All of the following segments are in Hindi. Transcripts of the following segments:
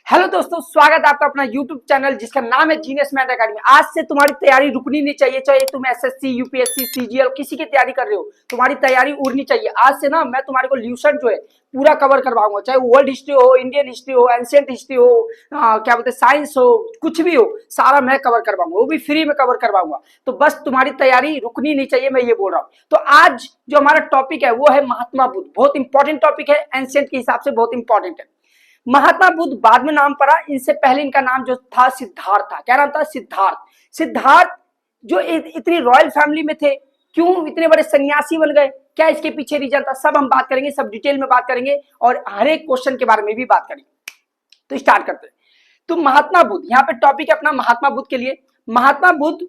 हेलो दोस्तों, स्वागत है आपका अपना यूट्यूब चैनल जिसका नाम है जीनियस मैथ एकेडमी। आज से तुम्हारी तैयारी रुकनी नहीं चाहिए, चाहे तुम एसएससी, यूपीएससी, सीजीएल किसी की तैयारी कर रहे हो, तुम्हारी तैयारी उड़नी चाहिए। आज से ना मैं तुम्हारे को ल्यूशन जो है पूरा कवर करवाऊंगा, चाहे वर्ल्ड हिस्ट्री हो, इंडियन हिस्ट्री हो, एंशिएंट हिस्ट्री हो, क्या बोलते हैं साइंस हो, कुछ भी हो, सारा मैं कवर करवाऊंगा, वो भी फ्री में कवर करवाऊंगा। तो बस तुम्हारी तैयारी रुकनी नहीं चाहिए, मैं ये बोल रहा हूँ। तो आज जो हमारा टॉपिक है वो है महात्मा बुद्ध। बहुत इंपॉर्टेंट टॉपिक है, एंशिएंट के हिसाब से बहुत इंपॉर्टेंट है। महात्मा बुद्ध बाद में नाम पड़ा, इनसे पहले इनका नाम जो था सिद्धार्थ था। क्या नाम था? सिद्धार्थ। सिद्धार्थ जो इतनी रॉयल फैमिली में थे, क्यों इतने बड़े सन्यासी बन गए, क्या इसके पीछे रीजन था, सब हम बात करेंगे, सब डिटेल में बात करेंगे और हर एक क्वेश्चन के बारे में भी बात करेंगे। तो स्टार्ट करते हैं। तो महात्मा बुद्ध, यहाँ पे टॉपिक है अपना महात्मा बुद्ध के लिए। महात्मा बुद्ध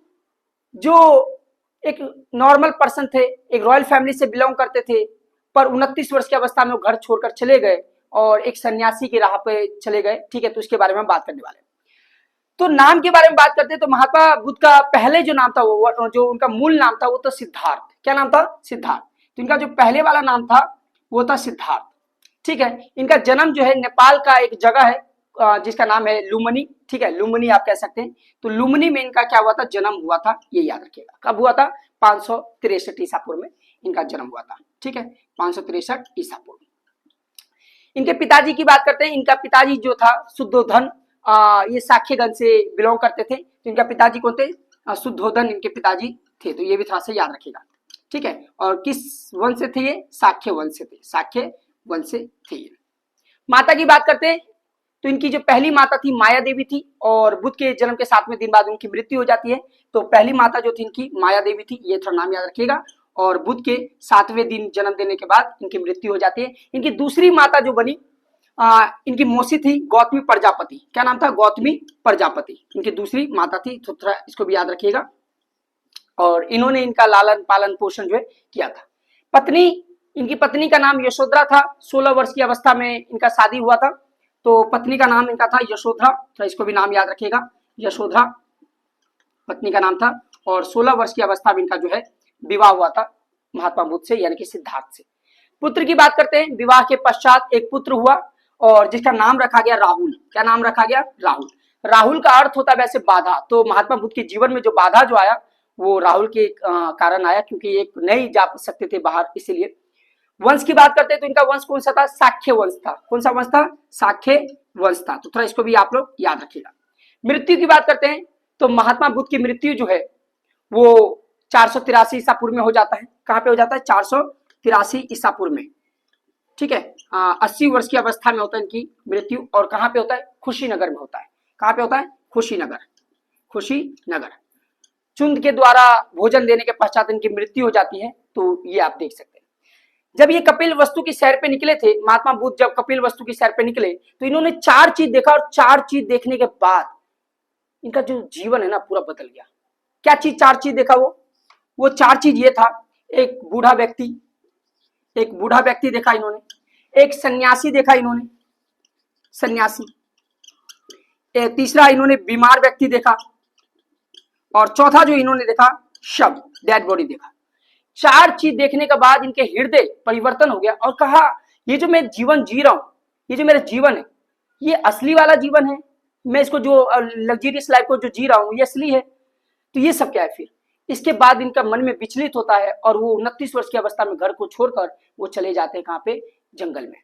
जो एक नॉर्मल पर्सन थे, एक रॉयल फैमिली से बिलोंग करते थे, पर 29 वर्ष की अवस्था में वो घर छोड़कर चले गए और एक सन्यासी की राह पे चले गए। ठीक है, तो इसके बारे में हम बात करने वाले हैं। तो नाम के बारे में बात करते हैं तो महात्मा बुद्ध का पहले जो नाम था, वो जो उनका मूल नाम था वो तो सिद्धार्थ। क्या नाम था? सिद्धार्थ। तो इनका जो पहले वाला नाम था वो था सिद्धार्थ। ठीक है, इनका जन्म जो है नेपाल का एक जगह है जिसका नाम है लुम्बिनी। ठीक है, लुम्बिनी आप कह सकते हैं। तो लुम्बिनी में इनका क्या हुआ था? जन्म हुआ था। ये याद रखिएगा। कब हुआ था? 563 ईसा पूर्व में इनका जन्म हुआ था। ठीक है, 563 ईसा पूर्व। इनके पिताजी की बात करते हैं। इनका पिताजी जो था शुद्धोधन, ये साक्यगंज से बिलोंग करते थे। तो इनका पिताजी कौन थे? शुद्धोधन इनके पिताजी थे। तो ये भी थोड़ा सा याद रखिएगा। ठीक है, और किस वंश से थे ये? साक्य वंश से थे। साक्य वंश से थे ये। माता की बात करते हैं तो इनकी जो पहली माता थी माया देवी थी, और बुद्ध के जन्म के 7वें दिन बाद उनकी मृत्यु हो जाती है। तो पहली माता जो थी इनकी माया देवी थी, ये थोड़ा नाम याद रखिएगा। और बुद्ध के 7वें दिन जन्म देने के बाद इनकी मृत्यु हो जाती है। इनकी दूसरी माता जो बनी, इनकी मौसी थी गौतमी प्रजापति। क्या नाम था? गौतमी प्रजापति इनकी दूसरी माता थी। तो थोड़ा इसको भी याद रखिएगा। और इन्होंने इनका लालन पालन पोषण जो है किया था। पत्नी, इनकी पत्नी का नाम यशोधरा था। 16 वर्ष की अवस्था में इनका शादी हुआ था। तो पत्नी का नाम इनका था यशोधरा। तो इसको भी नाम याद रखिएगा, यशोधरा पत्नी का नाम था। और 16 वर्ष की अवस्था में इनका जो है विवाह हुआ था महात्मा बुद्ध से, यानी कि सिद्धार्थ से। पुत्र की बात करते हैं। विवाह के पश्चात एक पुत्र हुआ और जिसका नाम रखा गया राहुल। क्या नाम रखा गया? राहुल। राहुल का अर्थ होता है वैसे बाधा। तो महात्मा बुद्ध के जीवन में जो बाधा जो आया वो राहुल के कारण आया, क्योंकि एक नहीं जा सकते थे बाहर, इसीलिए। वंश की बात करते हैं तो इनका वंश कौन सा था? साक्य वंश था। कौन सा वंश था? साक्य वंश था। तो थोड़ा इसको भी आप लोग याद रखिएगा। मृत्यु की बात करते हैं तो महात्मा बुद्ध की मृत्यु जो है वो 483 ईसा पूर्व में हो जाता है। कहाँ पे हो जाता है? 483 ईसा पूर्व में। ठीक है, 80 वर्ष की अवस्था में होता है इनकी मृत्यु। और कहाँ पे होता है? खुशीनगर में होता है। कहाँ पे होता है? खुशीनगर। खुशीनगर। चुंद के द्वारा भोजन देने के पश्चात इनकी मृत्यु हो जाती है। तो ये आप देख सकते हैं। जब ये कपिल वस्तु की सैर पे निकले थे, महात्मा बुद्ध जब कपिल वस्तु की सैर पे निकले तो इन्होंने 4 चीज देखा, और 4 चीज देखने के बाद इनका जो जीवन है ना पूरा बदल गया। क्या चीज? 4 चीज देखा वो 4 चीज ये था। एक बूढ़ा व्यक्ति देखा इन्होंने। एक सन्यासी देखा इन्होंने, सन्यासी। तीसरा इन्होंने बीमार व्यक्ति देखा। और चौथा जो इन्होंने देखा, शव, डेड बॉडी देखा। 4 चीज देखने के बाद इनके हृदय परिवर्तन हो गया और कहा ये जो मैं जीवन जी रहा हूं, ये जो मेरा जीवन है, ये असली वाला जीवन है। मैं इसको जो लग्जरियस लाइफ को जो जी रहा हूं ये असली है। तो ये सब क्या है? फिर इसके बाद इनका मन में विचलित होता है और वो 29 वर्ष की अवस्था में घर को छोड़कर वो चले जाते हैं। कहाँ पे? जंगल में।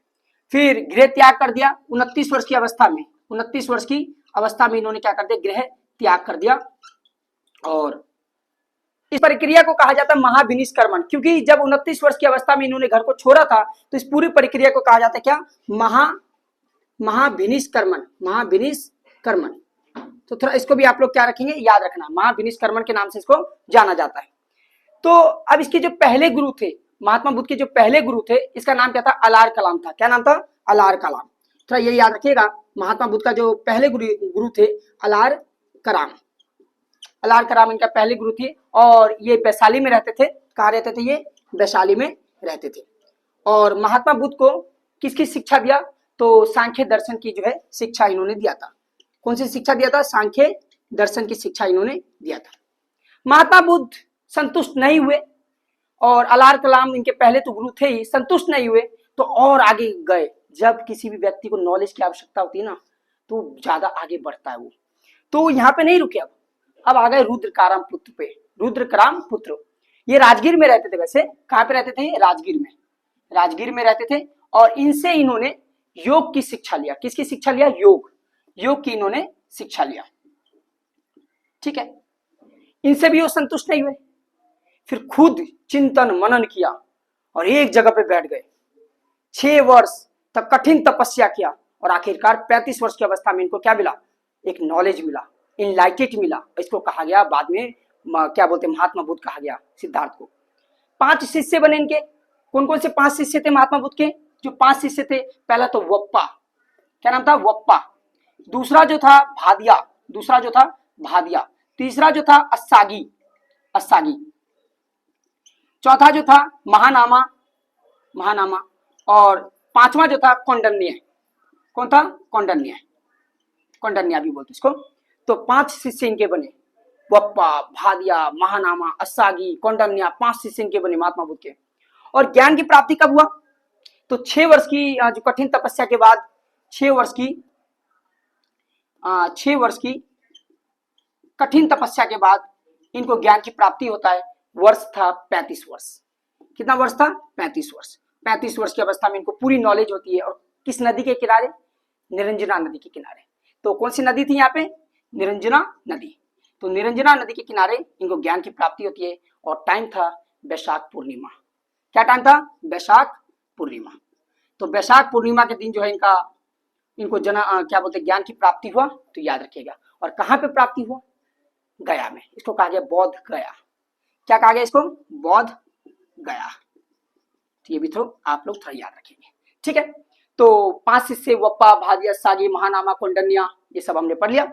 फिर गृह त्याग कर दिया 29 वर्ष की अवस्था में। 29 वर्ष की अवस्था में इन्होंने क्या कर दिया? गृह त्याग कर दिया। और इस प्रक्रिया को कहा जाता है महाविनिष्क्रमण, क्योंकि जब 29 वर्ष की अवस्था में इन्होंने घर को छोड़ा था तो इस पूरी प्रक्रिया को कहा जाता है क्या? महाविनिष्क्रमण। महाविनिष्क्रमण। तो थोड़ा इसको भी आप लोग क्या रखेंगे? याद रखना, महाविनिष्क्रमण के नाम से इसको जाना जाता है। तो अब इसके जो पहले गुरु थे, महात्मा बुद्ध के जो पहले गुरु थे, इसका नाम क्या था? अलार कलाम था। क्या नाम था? अलार कलाम। थोड़ा ये याद रखिएगा। महात्मा बुद्ध का जो पहले गुरु थे अलार कराम। अलार कराम इनका पहले गुरु थे और ये वैशाली में रहते थे। कहाँ रहते थे? ये वैशाली में रहते थे। और महात्मा बुद्ध को किसकी शिक्षा दिया? तो सांख्य दर्शन की जो है शिक्षा इन्होंने दिया था। कौन सी शिक्षा दिया था? सांख्य दर्शन की शिक्षा इन्होंने दिया था। महात्मा बुद्ध संतुष्ट नहीं हुए और अलार कलाम इनके पहले तो गुरु थे ही, संतुष्ट नहीं हुए तो और आगे गए। जब किसी भी व्यक्ति को नॉलेज की आवश्यकता होती है ना, तो ज्यादा आगे बढ़ता है वो। तो यहाँ पे नहीं रुके, अब आ गए रुद्रकाराम पुत्र पे। रुद्रकाराम पुत्र ये राजगीर में रहते थे। वैसे कहाँ पे रहते थे? राजगीर में, राजगीर में रहते थे। और इनसे इन्होंने योग की शिक्षा लिया। किसकी शिक्षा लिया? योग, योग की इन्होंने शिक्षा लिया। ठीक है, इनसे भी वो संतुष्ट नहीं हुए, फिर खुद चिंतन मनन किया और एक जगह पे बैठ गए। 6 वर्ष तक कठिन तपस्या किया और आखिरकार 35 वर्ष की अवस्था में इनको क्या मिला? एक नॉलेज मिला, इनलाइटेड मिला। इसको कहा गया बाद में क्या बोलते हैं, महात्मा बुद्ध कहा गया सिद्धार्थ को। 5 शिष्य बने इनके। कौन कौन से 5 शिष्य थे महात्मा बुद्ध के? जो 5 शिष्य थे, पहला तो वप्पा, क्या नाम था? वप्पा। दूसरा जो था भादिया, दूसरा जो था भादिया। तीसरा जो था अस्सागी, अस्सागी। चौथा जो था महानामा, महानामा। और 5वां जो था कौंडन्य। कौन था? कौंडन्य, कौंडन्या भी बोलते इसको। तो 5 शिष्य इनके बने, वप्पा, भादिया, महानामा, अस्सागी, कौंडन्या। 5 शिष्य इनके बने महात्मा बुद्ध के। और ज्ञान की प्राप्ति कब हुआ? तो 6 वर्ष की जो कठिन तपस्या के बाद, 6 वर्ष की कठिन तपस्या के बाद इनको ज्ञान की प्राप्ति होता है। वर्ष था 35 वर्ष। कितना वर्ष था? 35 वर्ष। 35 वर्ष की अवस्था में इनको पूरी नॉलेज होती है। और किस नदी के किनारे? निरंजना नदी के किनारे। तो कौन सी नदी थी यहाँ पे? निरंजना नदी। तो निरंजना नदी के किनारे इनको ज्ञान की प्राप्ति होती है। और टाइम था वैशाख पूर्णिमा। क्या टाइम था? वैशाख पूर्णिमा। तो वैशाख पूर्णिमा के दिन जो है इनको क्या बोलते हैं, ज्ञान की प्राप्ति हुआ। तो याद रखिएगा। और कहाँ पे प्राप्ति हुआ? गया में। इसको कहा गया बौद्ध गया। क्या कहा गया इसको? बौद्ध गया। तो ये भी तो आप लोग थोड़ा याद रखेंगे। ठीक है, तो 5 शिष्य वप्पा, भादिया, सागी, महानामा, कौंडन्या, ये सब हमने पढ़ लिया।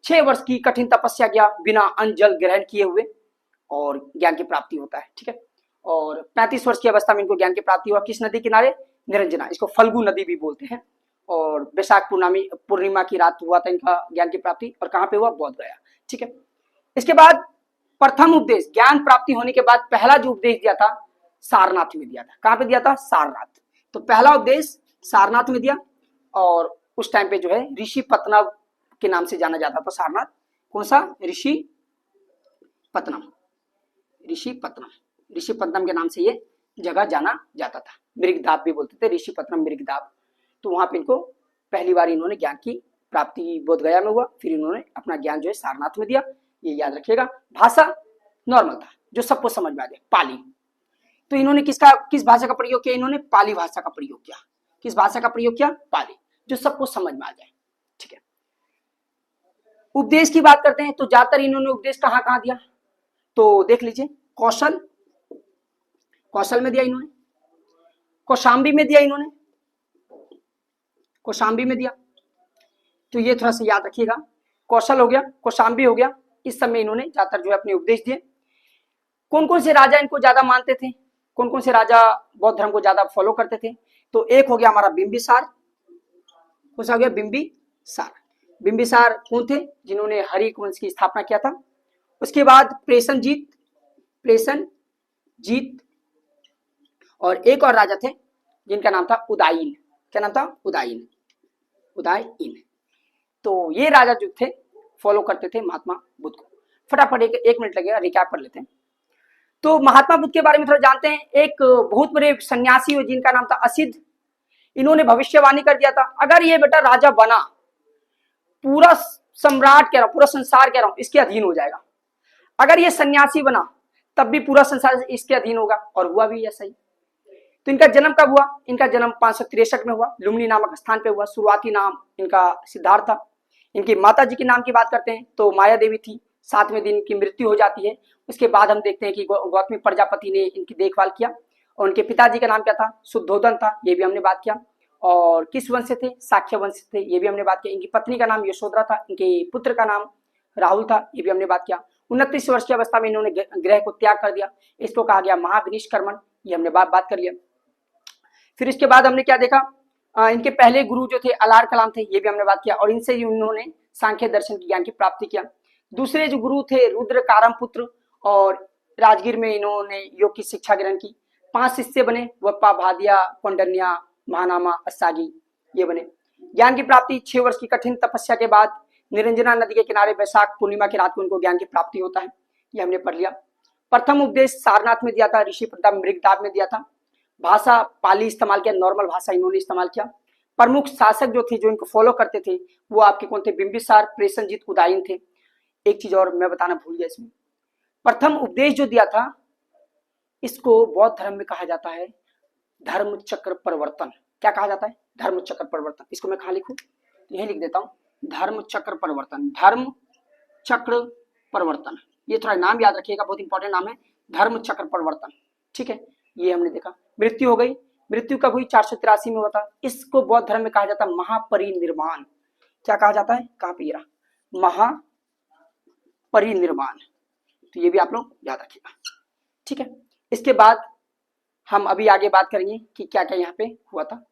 6 वर्ष की कठिन तपस्या किया बिना अन्न जल ग्रहण किए हुए और ज्ञान की प्राप्ति होता है। ठीक है, और 35 वर्ष की अवस्था में इनको ज्ञान की प्राप्ति हुआ। किस नदी किनारे? निरंजना। इसको फल्गु नदी भी बोलते हैं। और वैशाख पूर्णिमा की रात हुआ था इनका ज्ञान की प्राप्ति। और कहाँ पे हुआ? बौद्ध गया। ठीक है, इसके बाद प्रथम उपदेश, ज्ञान प्राप्ति होने के बाद पहला जो उपदेश दिया था सारनाथ में दिया था। कहाँ पे दिया था? सारनाथ। तो पहला उपदेश सारनाथ में दिया। और उस टाइम पे जो है ऋषि पत्तनम के नाम से जाना जाता था सारनाथ। कौन सा? ऋषि पत्तनम, ऋषि पत्तनम, ऋषि पत्तनम के नाम से ये जगह जाना जाता था। मृगदाब भी बोलते थे, ऋषि पत्तनम, मृगदाब। तो वहां पे इनको पहली बार इन्होंने ज्ञान की प्राप्ति बोध गया में हुआ। फिर इन्होंने अपना ज्ञान जो है सारनाथ में दिया। ये याद रखिएगा। भाषा नॉर्मल था, जो सबको समझ में आ जाए, पाली। तो इन्होंने किस भाषा का प्रयोग किया? इन्होंने पाली भाषा का प्रयोग किया। किस भाषा का प्रयोग किया? पाली, जो सबको समझ में आ जाए। ठीक है, उपदेश की बात करते हैं तो ज्यादातर इन्होंने उपदेश कहाँ कहाँ दिया? तो देख लीजिए, कौशल में दिया इन्होंने, कौशाम्बी में दिया इन्होंने, कौशाम्बी में दिया। तो ये थोड़ा सा याद रखिएगा। कौशल हो गया, कौशाम्बी हो गया। इस समय इन्होंने ज्यादातर जो है अपने उपदेश दिए। कौन कौन से राजा इनको ज्यादा मानते थे? कौन कौन से राजा बौद्ध धर्म को ज्यादा फॉलो करते थे? तो एक हो गया हमारा बिंबिसार। कौन सा हो गया? बिंबिसार। बिंबिसार कौन थे? जिन्होंने हरिक वंश की स्थापना किया था। उसके बाद प्रेषणजीत, और एक और राजा थे जिनका नाम था उदायीन। क्या नाम था? उदायीन, उदायीन। तो ये राजा जो थे फॉलो करते थे महात्मा बुद्ध को। फटाफट एक मिनट लगेगा, रिकैप कर लेते हैं। तो महात्मा बुद्ध के बारे में थोड़ा जानते हैं। एक बहुत बड़े सन्यासी हो जिनका नाम था असिध। इन्होंने भविष्यवाणी कर दिया था, अगर ये बेटा राजा बना, पूरा सम्राट कह रहा हूं, पूरा संसार कह रहा हूं, इसके अधीन हो जाएगा। अगर ये सन्यासी बना तब भी पूरा संसार इसके अधीन होगा। और हुआ भी ऐसा ही। तो इनका जन्म कब हुआ? इनका जन्म 563 में हुआ, लुम्बिनी नामक स्थान पे हुआ। शुरुआती नाम इनका सिद्धार्थ था। इनकी माता जी के नाम की बात करते हैं तो माया देवी थी। 7वें दिन की मृत्यु हो जाती है। उसके बाद हम देखते हैं कि गौतमी प्रजापति ने इनकी देखभाल किया। और उनके पिताजी का नाम क्या था? शुद्धोधन था, ये भी हमने बात किया। और किस वंश से थे? शाक्य वंश से थे, ये भी हमने बात किया। इनकी पत्नी का नाम यशोधरा था, इनके पुत्र का नाम राहुल था, ये भी हमने बात किया। 29 वर्ष की अवस्था में इन्होंने ग्रह को त्याग कर दिया। इसको कहा गया महाविनिष्क्रमण, ये हमने बात कर लिया। फिर इसके बाद हमने क्या देखा? इनके पहले गुरु जो थे अलार कलाम थे, ये भी हमने बात किया। और इनसे इन्होंने सांख्य दर्शन की ज्ञान की प्राप्ति किया। दूसरे जो गुरु थे रुद्रकारम पुत्र, और राजगीर में इन्होंने योग की शिक्षा ग्रहण की। 5 शिष्य बने, वप्पा, भादिया, कौंडन्या, महानामा, अस्सागी, ये बने। ज्ञान की प्राप्ति 6 वर्ष की कठिन तपस्या के बाद निरंजना नदी के किनारे वैशाख पूर्णिमा की रात को उनको ज्ञान की प्राप्ति होता है, ये हमने पढ़ लिया। प्रथम उपदेश सारनाथ में दिया था, ऋषि प्रताप मृगदाब में दिया था। भाषा पाली इस्तेमाल किया, नॉर्मल भाषा इन्होंने इस्तेमाल किया। प्रमुख शासक जो थे, जो इनको फॉलो करते थे, वो आपके कौन थे? बिंबिसार, प्रेषणजीत, उदयन थे। एक चीज और मैं बताना भूल गया इसमें, प्रथम उपदेश जो दिया था इसको बौद्ध धर्म में कहा जाता है धर्म चक्र परिवर्तन। क्या कहा जाता है? धर्म चक्र परिवर्तन। इसको मैं कहाँ लिखूं? यही लिख देता हूं, धर्म चक्र परिवर्तन। धर्म चक्र परिवर्तन, ये थोड़ा नाम याद रखिएगा, बहुत इंपॉर्टेंट नाम है, धर्म चक्र परिवर्तन। ठीक है, ये हमने देखा। मृत्यु हो गई, मृत्यु कब हुई? 483 में हुआ था। इसको बौद्ध धर्म में कहा जाता है महापरिनिर्वाण। क्या कहा जाता है? कहाँ पे? महापरिनिर्वाण। तो ये भी आप लोग याद रखिएगा। ठीक है, इसके बाद हम अभी आगे बात करेंगे कि क्या क्या यहाँ पे हुआ था।